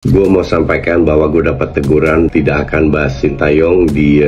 Gue mau sampaikan bahwa gue dapat teguran tidak akan bahas Sintayong di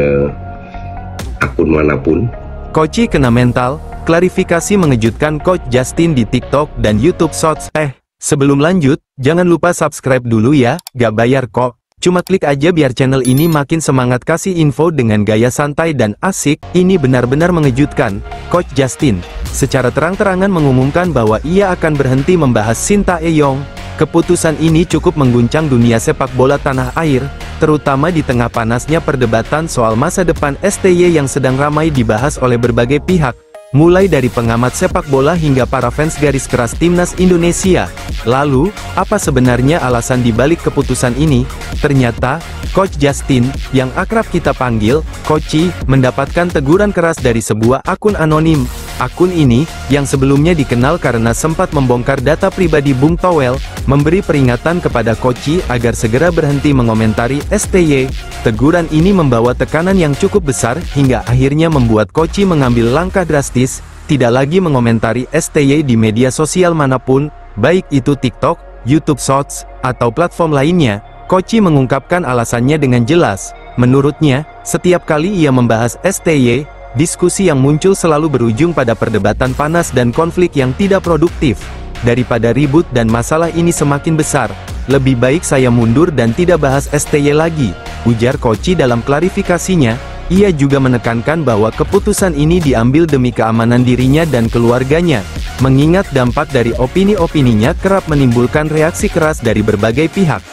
akun manapun. Koci kena mental, klarifikasi mengejutkan Coach Justin di TikTok dan YouTube Shorts. Sebelum lanjut, jangan lupa subscribe dulu ya, gak bayar kok. Cuma klik aja biar channel ini makin semangat kasih info dengan gaya santai dan asik. Ini benar-benar mengejutkan. Coach Justin secara terang-terangan mengumumkan bahwa ia akan berhenti membahas Sintayong. Keputusan ini cukup mengguncang dunia sepak bola tanah air, terutama di tengah panasnya perdebatan soal masa depan STY yang sedang ramai dibahas oleh berbagai pihak, mulai dari pengamat sepak bola hingga para fans garis keras timnas Indonesia. Lalu, apa sebenarnya alasan dibalik keputusan ini? Ternyata, Coach Justin, yang akrab kita panggil Koci, mendapatkan teguran keras dari sebuah akun anonim. Akun ini, yang sebelumnya dikenal karena sempat membongkar data pribadi Bung Towel, memberi peringatan kepada Koci agar segera berhenti mengomentari STY. Teguran ini membawa tekanan yang cukup besar, hingga akhirnya membuat Koci mengambil langkah drastis, tidak lagi mengomentari STY di media sosial manapun, baik itu TikTok, YouTube Shorts, atau platform lainnya. Koci mengungkapkan alasannya dengan jelas. Menurutnya, setiap kali ia membahas STY, diskusi yang muncul selalu berujung pada perdebatan panas dan konflik yang tidak produktif. Daripada ribut dan masalah ini semakin besar, lebih baik saya mundur dan tidak bahas STY lagi, ujar Koci dalam klarifikasinya. Ia juga menekankan bahwa keputusan ini diambil demi keamanan dirinya dan keluarganya, mengingat dampak dari opini-opininya kerap menimbulkan reaksi keras dari berbagai pihak.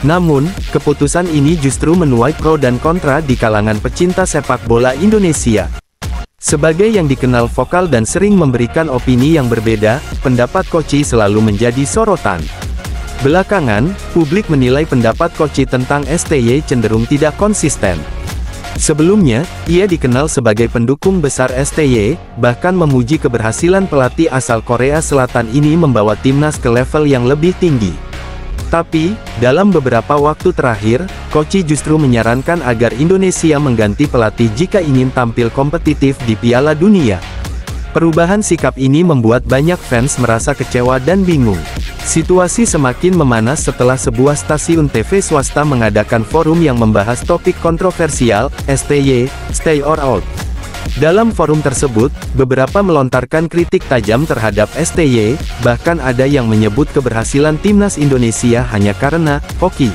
Namun, keputusan ini justru menuai pro dan kontra di kalangan pecinta sepak bola Indonesia. Sebagai yang dikenal vokal dan sering memberikan opini yang berbeda, pendapat Koci selalu menjadi sorotan. Belakangan, publik menilai pendapat Koci tentang STY cenderung tidak konsisten. Sebelumnya, ia dikenal sebagai pendukung besar STY, bahkan memuji keberhasilan pelatih asal Korea Selatan ini membawa timnas ke level yang lebih tinggi. Tapi, dalam beberapa waktu terakhir, Koci justru menyarankan agar Indonesia mengganti pelatih jika ingin tampil kompetitif di Piala Dunia. Perubahan sikap ini membuat banyak fans merasa kecewa dan bingung. Situasi semakin memanas setelah sebuah stasiun TV swasta mengadakan forum yang membahas topik kontroversial, STY, Stay or Out. Dalam forum tersebut, beberapa melontarkan kritik tajam terhadap STY, bahkan ada yang menyebut keberhasilan timnas Indonesia hanya karena hoki.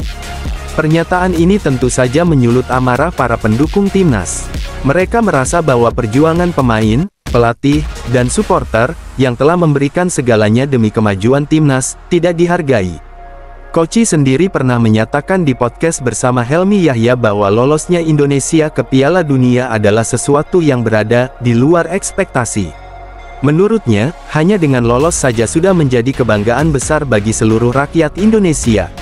Pernyataan ini tentu saja menyulut amarah para pendukung timnas. Mereka merasa bahwa perjuangan pemain, pelatih, dan supporter, yang telah memberikan segalanya demi kemajuan timnas, tidak dihargai. Koci sendiri pernah menyatakan di podcast bersama Helmi Yahya bahwa lolosnya Indonesia ke Piala Dunia adalah sesuatu yang berada di luar ekspektasi. Menurutnya, hanya dengan lolos saja sudah menjadi kebanggaan besar bagi seluruh rakyat Indonesia.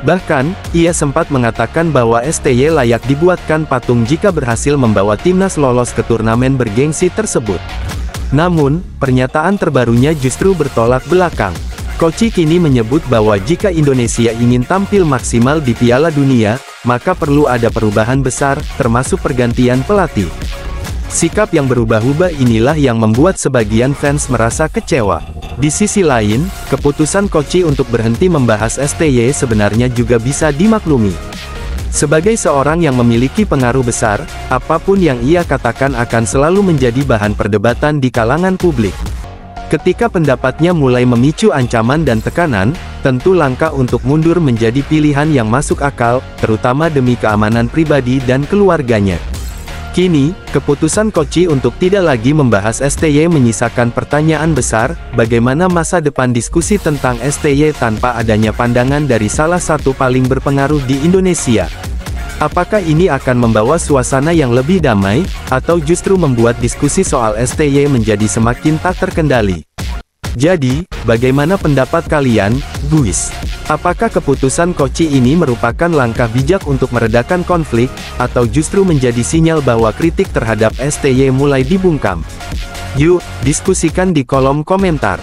Bahkan, ia sempat mengatakan bahwa STY layak dibuatkan patung jika berhasil membawa timnas lolos ke turnamen bergengsi tersebut. Namun, pernyataan terbarunya justru bertolak belakang. Koci kini menyebut bahwa jika Indonesia ingin tampil maksimal di Piala Dunia, maka perlu ada perubahan besar, termasuk pergantian pelatih. Sikap yang berubah-ubah inilah yang membuat sebagian fans merasa kecewa. Di sisi lain, keputusan Koci untuk berhenti membahas STY sebenarnya juga bisa dimaklumi. Sebagai seorang yang memiliki pengaruh besar, apapun yang ia katakan akan selalu menjadi bahan perdebatan di kalangan publik. Ketika pendapatnya mulai memicu ancaman dan tekanan, tentu langkah untuk mundur menjadi pilihan yang masuk akal, terutama demi keamanan pribadi dan keluarganya. Kini, keputusan Koci untuk tidak lagi membahas STY menyisakan pertanyaan besar, bagaimana masa depan diskusi tentang STY tanpa adanya pandangan dari salah satu paling berpengaruh di Indonesia. Apakah ini akan membawa suasana yang lebih damai, atau justru membuat diskusi soal STY menjadi semakin tak terkendali? Jadi, bagaimana pendapat kalian, guys? Apakah keputusan Koci ini merupakan langkah bijak untuk meredakan konflik, atau justru menjadi sinyal bahwa kritik terhadap STY mulai dibungkam? Yuk, diskusikan di kolom komentar.